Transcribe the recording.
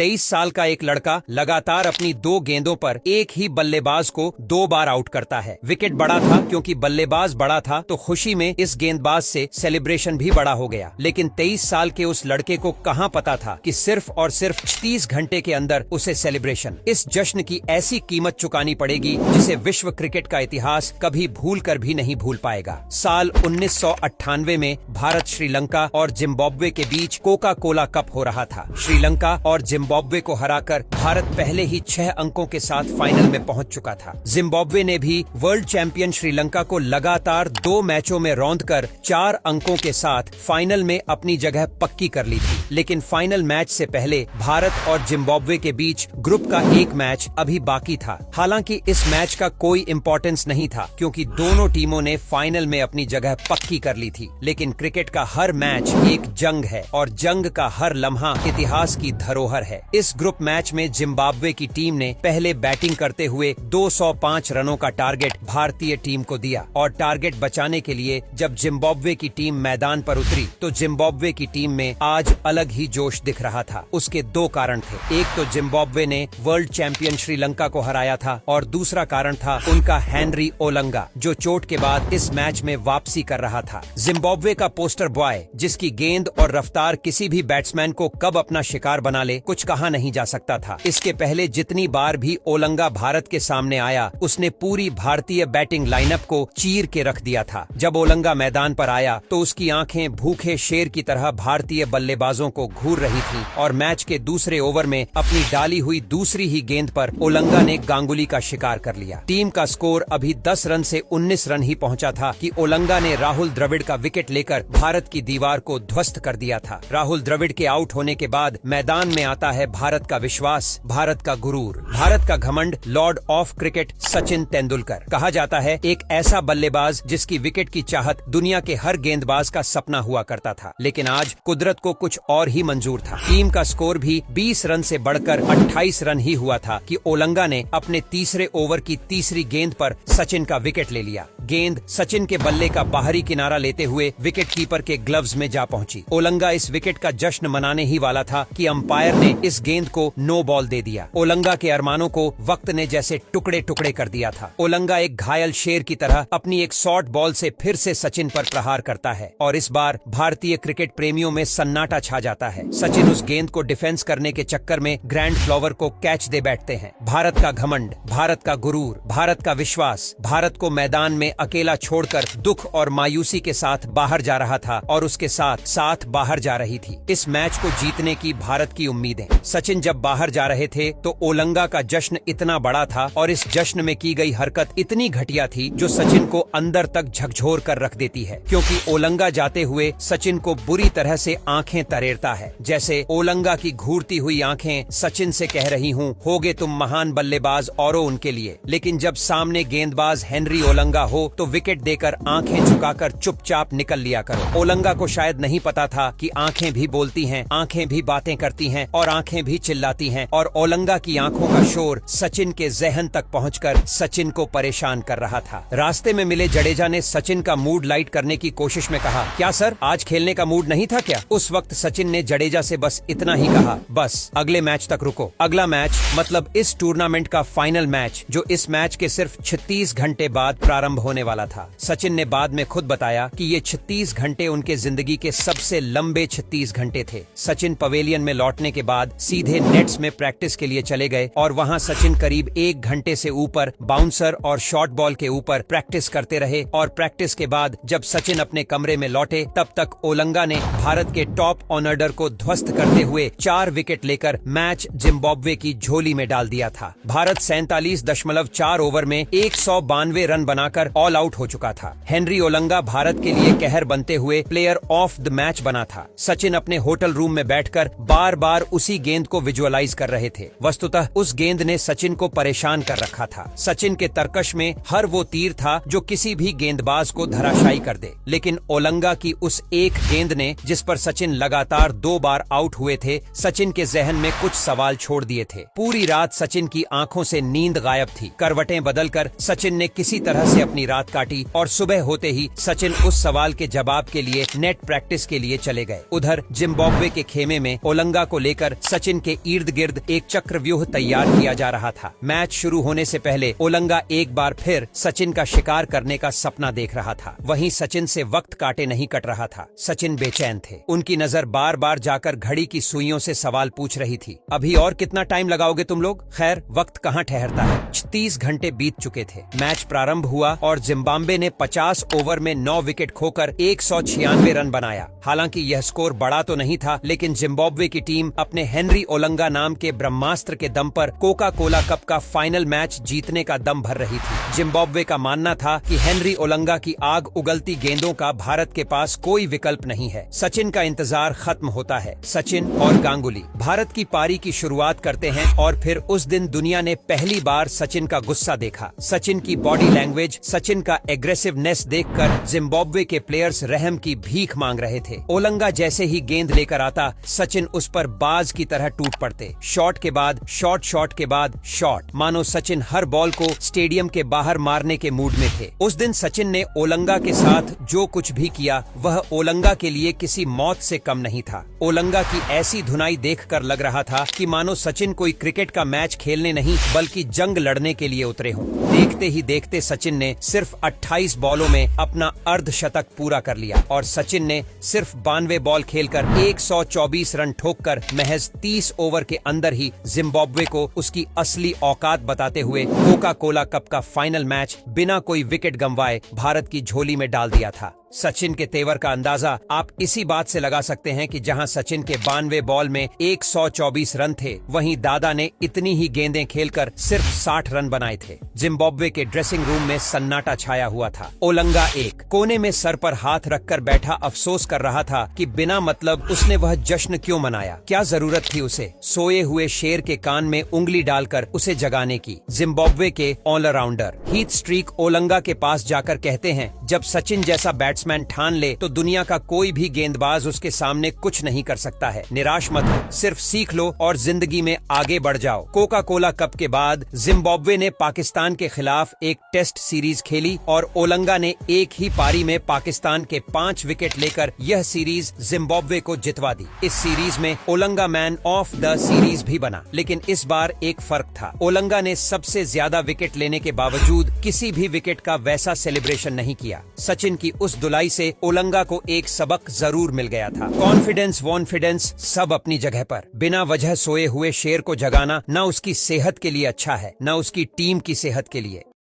23 साल का एक लड़का लगातार अपनी 2 गेंदों पर एक ही बल्लेबाज को 2 बार आउट करता है। विकेट बड़ा था क्योंकि बल्लेबाज बड़ा था, तो खुशी में इस गेंदबाज से सेलिब्रेशन भी बड़ा हो गया। लेकिन 23 साल के उस लड़के को कहां पता था कि सिर्फ और सिर्फ 30 घंटे के अंदर उसे सेलिब्रेशन, इस जश्न की ऐसी कीमत चुकानी पड़ेगी जिसे विश्व क्रिकेट का इतिहास कभी भूल कर भी नहीं भूल पाएगा। साल 1998 में भारत, श्रीलंका और जिम्बाब्वे के बीच कोका कोला कप हो रहा था। श्रीलंका और जिम्बाब्वे को हराकर भारत पहले ही 6 अंकों के साथ फाइनल में पहुंच चुका था। जिम्बाब्वे ने भी वर्ल्ड चैंपियन श्रीलंका को लगातार 2 मैचों में रौंदकर 4 अंकों के साथ फाइनल में अपनी जगह पक्की कर ली थी। लेकिन फाइनल मैच से पहले भारत और जिम्बाब्वे के बीच ग्रुप का एक मैच अभी बाकी था। हालांकि इस मैच का कोई इम्पोर्टेंस नहीं था क्योंकि दोनों टीमों ने फाइनल में अपनी जगह पक्की कर ली थी। लेकिन क्रिकेट का हर मैच एक जंग है और जंग का हर लम्हा इतिहास की धरोहर है। इस ग्रुप मैच में जिम्बाब्वे की टीम ने पहले बैटिंग करते हुए 205 रनों का टारगेट भारतीय टीम को दिया और टारगेट बचाने के लिए जब जिम्बाब्वे की टीम मैदान पर उतरी तो जिम्बाब्वे की टीम में आज अलग ही जोश दिख रहा था। उसके 2 कारण थे। एक तो जिम्बाब्वे ने वर्ल्ड चैंपियन श्रीलंका को हराया था और दूसरा कारण था उनका हेनरी ओलंगा, जो चोट के बाद इस मैच में वापसी कर रहा था। जिम्बाब्वे का पोस्टर बॉय, जिसकी गेंद और रफ्तार किसी भी बैट्समैन को कब अपना शिकार बना ले कुछ कहा नहीं जा सकता था। इसके पहले जितनी बार भी ओलंगा भारत के सामने आया उसने पूरी भारतीय बैटिंग लाइनअप को चीर के रख दिया था। जब ओलंगा मैदान पर आया तो उसकी आंखें भूखे शेर की तरह भारतीय बल्लेबाजों को घूर रही थी और मैच के दूसरे ओवर में अपनी डाली हुई दूसरी ही गेंद पर ओलंगा ने गांगुली का शिकार कर लिया। टीम का स्कोर अभी 10 रन से 19 रन ही पहुंचा था कि ओलंगा ने राहुल द्रविड़ का विकेट लेकर भारत की दीवार को ध्वस्त कर दिया था। राहुल द्रविड़ के आउट होने के बाद मैदान में आता है भारत का विश्वास, भारत का गुरूर, भारत का घमंड, Lord of cricket Sachin Tendulkar. कहा जाता है एक ऐसा बल्लेबाज जिसकी विकेट की चाहत दुनिया के हर गेंदबाज का सपना हुआ करता था। लेकिन आज कुदरत को कुछ और ही मंजूर था। टीम का स्कोर भी 20 रन से बढ़कर 28 रन ही हुआ था कि ओलंगा ने अपने तीसरे ओवर की तीसरी गेंद पर सचिन का विकेट ले लिया। गेंद सचिन के बल्ले का बाहरी किनारा लेते हुए विकेट कीपर के ग्लव्स में जा पहुंची। ओलंगा इस विकेट का जश्न मनाने ही वाला था कि अंपायर ने इस गेंद को नो बॉल दे दिया। ओलंगा के अरमानों को वक्त ने जैसे टुकड़े टुकड़े कर दिया था। ओलंगा एक घायल शेर की तरह अपनी एक शॉर्ट बॉल से फिर से सचिन पर प्रहार करता है और इस बार भारतीय क्रिकेट प्रेमियों में सन्नाटा छा जाता है। सचिन उस गेंद को डिफेंस करने के चक्कर में ग्रैंड फ्लावर को कैच दे बैठते हैं। भारत का घमंड, भारत का गुरूर, भारत का विश्वास भारत को मैदान में अकेला छोड़कर दुख और मायूसी के साथ बाहर जा रहा था और उसके साथ साथ बाहर जा रही थी इस मैच को जीतने की भारत की उम्मीदें। सचिन जब बाहर जा रहे थे तो ओलंगा का जश्न इतना बड़ा था और इस जश्न में की गई हरकत इतनी घटिया थी जो सचिन को अंदर तक झकझोर कर रख देती है, क्योंकि ओलंगा जाते हुए सचिन को बुरी तरह से आंखें तरेरता है। जैसे ओलंगा की घूरती हुई आंखें सचिन से कह रही हूँ, होगे तुम महान बल्लेबाज औरों उनके लिए, लेकिन जब सामने गेंदबाज हेनरी ओलंगा हो तो विकेट देकर आंखें झुकाकर चुपचाप निकल लिया करो। ओलंगा को शायद नहीं पता था कि आंखें भी बोलती हैं, आंखें भी बातें करती हैं और आंखें भी चिल्लाती हैं और ओलंगा की आंखों का शोर सचिन के ज़हन तक पहुंचकर सचिन को परेशान कर रहा था। रास्ते में मिले जडेजा ने सचिन का मूड लाइट करने की कोशिश में कहा, क्या सर आज खेलने का मूड नहीं था क्या? उस वक्त सचिन ने जडेजा से बस इतना ही कहा, बस अगले मैच तक रुको। अगला मैच मतलब इस टूर्नामेंट का फाइनल मैच जो इस मैच के सिर्फ 36 घंटे बाद प्रारंभ होने वाला था। सचिन ने बाद में खुद बताया कि ये 36 घंटे उनके जिंदगी के सबसे लंबे 36 घंटे थे। सचिन पवेलियन में लौटने के बाद सीधे नेट्स में प्रैक्टिस के लिए चले गए और वहां सचिन करीब 1 घंटे से ऊपर बाउंसर और शॉर्ट बॉल के ऊपर प्रैक्टिस करते रहे और प्रैक्टिस के बाद जब सचिन अपने कमरे में लौटे तब तक ओलंगा ने भारत के टॉप ऑर्डर को ध्वस्त करते हुए 4 विकेट लेकर मैच जिम्बाब्वे की झोली में डाल दिया था। भारत 47.4 ओवर में 192 रन बनाकर ऑल आउट हो चुका था। हेनरी ओलंगा भारत के लिए कहर बनते हुए प्लेयर ऑफ द मैच बना था। सचिन अपने होटल रूम में बैठकर बार बार उसी गेंद को विजुअलाइज कर रहे थे। वस्तुतः उस गेंद ने सचिन को परेशान कर रखा था। सचिन के तरकश में हर वो तीर था जो किसी भी गेंदबाज को धराशायी कर दे, लेकिन ओलंगा की उस एक गेंद ने जिस पर सचिन लगातार 2 बार आउट हुए थे, सचिन के जहन में कुछ सवाल छोड़ दिए थे। पूरी रात सचिन की आंखों से नींद गायब थी। करवटें बदलकर सचिन ने किसी तरह से अपनी रात काटी और सुबह होते ही सचिन उस सवाल के जवाब के लिए नेट प्रैक्टिस के लिए चले गए। उधर जिम्बाब्वे के खेमे में ओलंगा को लेकर सचिन के इर्द गिर्द एक चक्रव्यूह तैयार किया जा रहा था। मैच शुरू होने से पहले ओलंगा एक बार फिर सचिन का शिकार करने का सपना देख रहा था। वहीं सचिन से वक्त काटे नहीं कट रहा था। सचिन बेचैन थे। उनकी नजर बार बार जाकर घड़ी की सुइयों से सवाल पूछ रही थी, अभी और कितना टाइम लगाओगे तुम लोग? खैर, वक्त कहाँ ठहरता है। 30 घंटे बीत चुके थे। मैच प्रारंभ हुआ और जिम्बाब्वे ने 50 ओवर में 9 विकेट खोकर 196 रन बनाया। हालांकि यह स्कोर बड़ा तो नहीं था, लेकिन जिम्बाब्वे की टीम अपने हेनरी ओलंगा नाम के ब्रह्मास्त्र के दम पर कोका कोला कप का फाइनल मैच जीतने का दम भर रही थी। जिम्बाब्वे का मानना था कि हेनरी ओलंगा की आग उगलती गेंदों का भारत के पास कोई विकल्प नहीं है। सचिन का इंतजार खत्म होता है। सचिन और गांगुली भारत की पारी की शुरुआत करते हैं और फिर उस दिन दुनिया ने पहली बार सचिन का गुस्सा देखा। सचिन की बॉडी लैंग्वेज, सचिन का एग्रेसिवनेस देखकर जिम्बाब्वे के प्लेयर्स रहम की भीख मांग रहे थे। ओलंगा जैसे ही गेंद लेकर आता, सचिन उस पर बाज की तरह टूट पड़ते। शॉट के बाद शॉट, शॉट के बाद शॉट, मानो सचिन हर बॉल को स्टेडियम के बाहर मारने के मूड में थे। उस दिन सचिन ने ओलंगा के साथ जो कुछ भी किया वह ओलंगा के लिए किसी मौत से कम नहीं था। ओलंगा की ऐसी धुनाई देखकर लग रहा था कि मानो सचिन कोई क्रिकेट का मैच खेलने नहीं बल्कि जंग लड़ने के लिए उतरे हों। देखते ही देखते सचिन ने सिर्फ 28 बॉलों में अपना अर्धशतक पूरा कर लिया और सचिन ने सिर्फ 92 बॉल खेलकर 124 रन ठोककर महज 30 ओवर के अंदर ही जिम्बाब्वे को उसकी असली औकात बताते हुए कोका कोला कप का फाइनल मैच बिना कोई विकेट गंवाए भारत की झोली में डाल दिया था। सचिन के तेवर का अंदाजा आप इसी बात से लगा सकते हैं कि जहां सचिन के 92 बॉल में 124 रन थे, वहीं दादा ने इतनी ही गेंदें खेलकर सिर्फ 60 रन बनाए थे। जिम्बाब्वे के ड्रेसिंग रूम में सन्नाटा छाया हुआ था। ओलंगा एक कोने में सर पर हाथ रखकर बैठा अफसोस कर रहा था कि बिना मतलब उसने वह जश्न क्यों मनाया। क्या जरूरत थी उसे सोए हुए शेर के कान में उंगली डालकर उसे जगाने की। जिम्बाब्वे के ऑलराउंडर हीथ स्ट्रीक ओलंगा के पास जाकर कहते हैं, जब सचिन जैसा बैट्समैन ठान ले तो दुनिया का कोई भी गेंदबाज उसके सामने कुछ नहीं कर सकता है। निराश मत हो, सिर्फ सीख लो और जिंदगी में आगे बढ़ जाओ। कोका कोला कप के बाद जिम्बाब्वे ने पाकिस्तान के खिलाफ एक टेस्ट सीरीज खेली और ओलंगा ने एक ही पारी में पाकिस्तान के 5 विकेट लेकर यह सीरीज जिम्बाब्वे को जितवा दी। इस सीरीज में Olonga man of the series भी बना, लेकिन इस बार एक फर्क था। ओलंगा ने सबसे ज्यादा विकेट लेने के बावजूद किसी भी विकेट का वैसा सेलिब्रेशन नहीं किया। सचिन की उस धुलाई से ओलंगा को एक सबक जरूर मिल गया था। कॉन्फिडेंस वॉन्फिडेंस सब अपनी जगह पर। बिना वजह सोए हुए शेर को जगाना न उसकी सेहत के लिए अच्छा है, न उसकी टीम की सेहत के लिए।